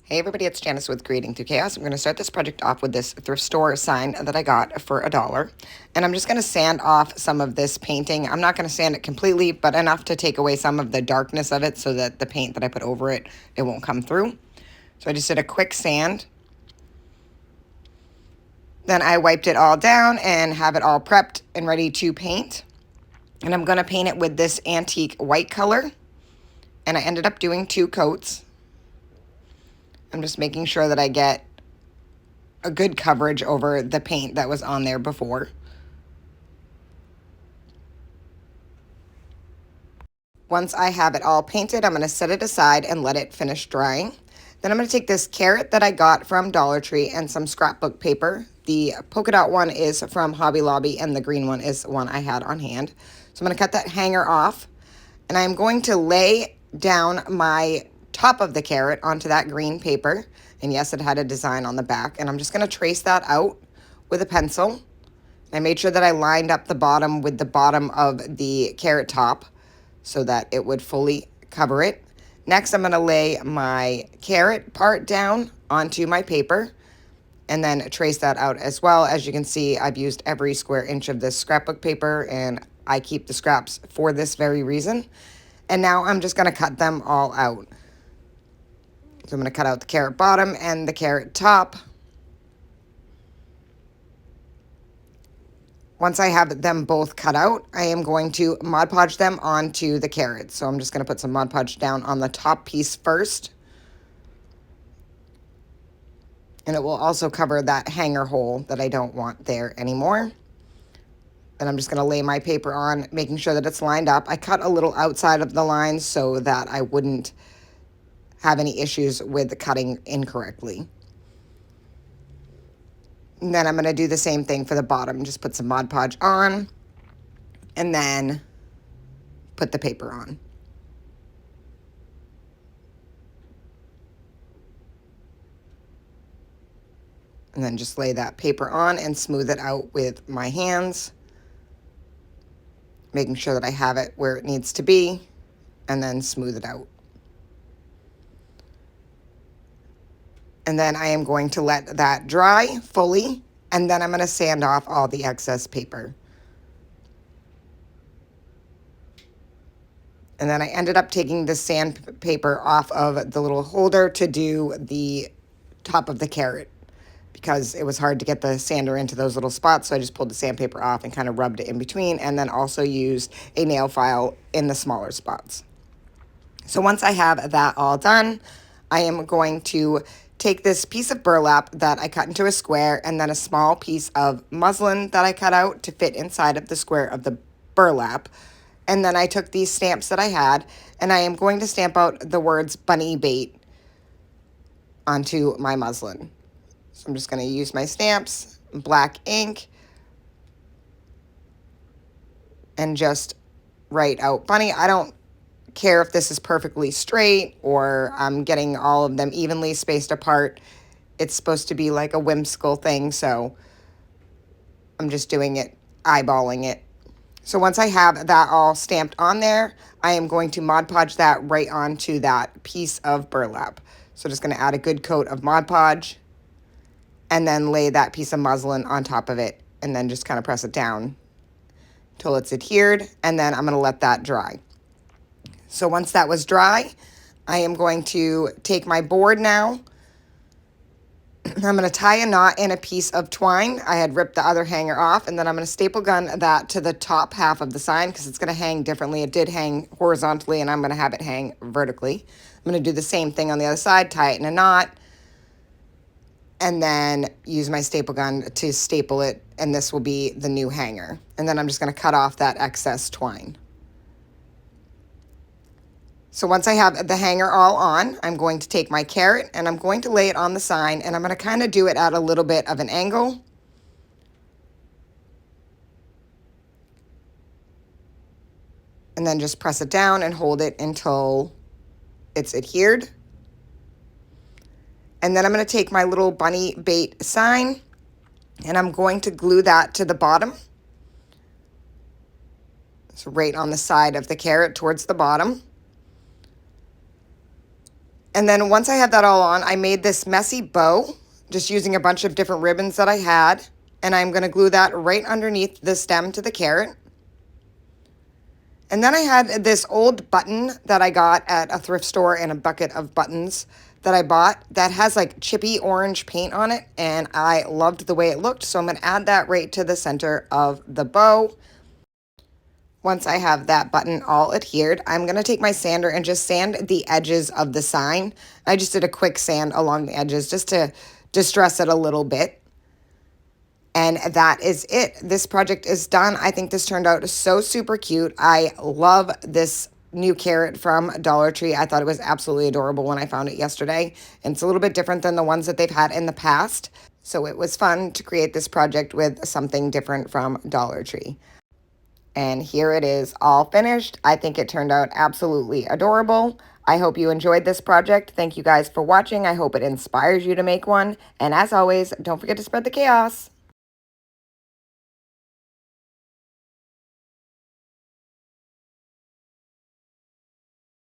Hey everybody, it's Janice with Creating Through Chaos. I'm going to start this project off with this thrift store sign that I got for $1. And I'm just going to sand off some of this painting. I'm not going to sand it completely, but enough to take away some of the darkness of it so that the paint that I put over it, it won't come through. So I just did a quick sand. Then I wiped it all down and have it all prepped and ready to paint. And I'm going to paint it with this antique white color. And I ended up doing 2 coats. I'm just making sure that I get a good coverage over the paint that was on there before. Once I have it all painted, I'm going to set it aside and let it finish drying. Then I'm going to take this carrot that I got from Dollar Tree and some scrapbook paper. The polka dot one is from Hobby Lobby and the green one is one I had on hand. So I'm going to cut that hanger off and I'm going to lay down my top of the carrot onto that green paper. And yes, it had a design on the back. And I'm just going to trace that out with a pencil. I made sure that I lined up the bottom with the bottom of the carrot top so that it would fully cover it. Next, I'm going to lay my carrot part down onto my paper and then trace that out as well. As you can see, I've used every square inch of this scrapbook paper and I keep the scraps for this very reason. And now I'm just going to cut them all out. So I'm going to cut out the carrot bottom and the carrot top. Once I have them both cut out, I am going to Mod Podge them onto the carrots. So I'm just going to put some Mod Podge down on the top piece first. And it will also cover that hanger hole that I don't want there anymore. Then I'm just going to lay my paper on, making sure that it's lined up. I cut a little outside of the lines so that I wouldn't have any issues with cutting incorrectly. And then I'm going to do the same thing for the bottom. Just put some Mod Podge on and then put the paper on. And then just lay that paper on and smooth it out with my hands, making sure that I have it where it needs to be, and then smooth it out. And then I am going to let that dry fully, and then I'm going to sand off all the excess paper. And then I ended up taking the sandpaper off of the little holder to do the top of the carrot because it was hard to get the sander into those little spots. So I just pulled the sandpaper off and kind of rubbed it in between and then also used a nail file in the smaller spots. So once I have that all done, I am going to take this piece of burlap that I cut into a square and then a small piece of muslin that I cut out to fit inside of the square of the burlap. And then I took these stamps that I had and I am going to stamp out the words bunny bait onto my muslin. So I'm just going to use my stamps, black ink, and just write out bunny. I don't care if this is perfectly straight or I'm getting all of them evenly spaced apart. It's supposed to be like a whimsical thing, so I'm just doing it, eyeballing it. So once I have that all stamped on there, I am going to Mod Podge that right onto that piece of burlap. So just going to add a good coat of Mod Podge and then lay that piece of muslin on top of it and then just kind of press it down until it's adhered, and then I'm going to let that dry. So once that was dry, I am going to take my board now. I'm going to tie a knot in a piece of twine. I had ripped the other hanger off, and then I'm going to staple gun that to the top half of the sign because it's going to hang differently. It did hang horizontally, and I'm going to have it hang vertically. I'm going to do the same thing on the other side, tie it in a knot, and then use my staple gun to staple it, and this will be the new hanger. And then I'm just going to cut off that excess twine. So once I have the hanger all on, I'm going to take my carrot and I'm going to lay it on the sign, and I'm going to kind of do it at a little bit of an angle. And then just press it down and hold it until it's adhered. And then I'm going to take my little bunny bait sign and I'm going to glue that to the bottom. So right on the side of the carrot towards the bottom. And then once I had that all on, I made this messy bow, just using a bunch of different ribbons that I had. And I'm going to glue that right underneath the stem to the carrot. And then I had this old button that I got at a thrift store and a bucket of buttons that I bought that has like chippy orange paint on it. And I loved the way it looked. So I'm going to add that right to the center of the bow. Once I have that button all adhered, I'm going to take my sander and just sand the edges of the sign. I just did a quick sand along the edges just to distress it a little bit. And that is it. This project is done. I think this turned out so super cute. I love this new carrot from Dollar Tree. I thought it was absolutely adorable when I found it yesterday. And it's a little bit different than the ones that they've had in the past. So it was fun to create this project with something different from Dollar Tree. And here it is all finished. I think it turned out absolutely adorable. I hope you enjoyed this project. Thank you guys for watching. I hope it inspires you to make one. And as always, don't forget to spread the chaos.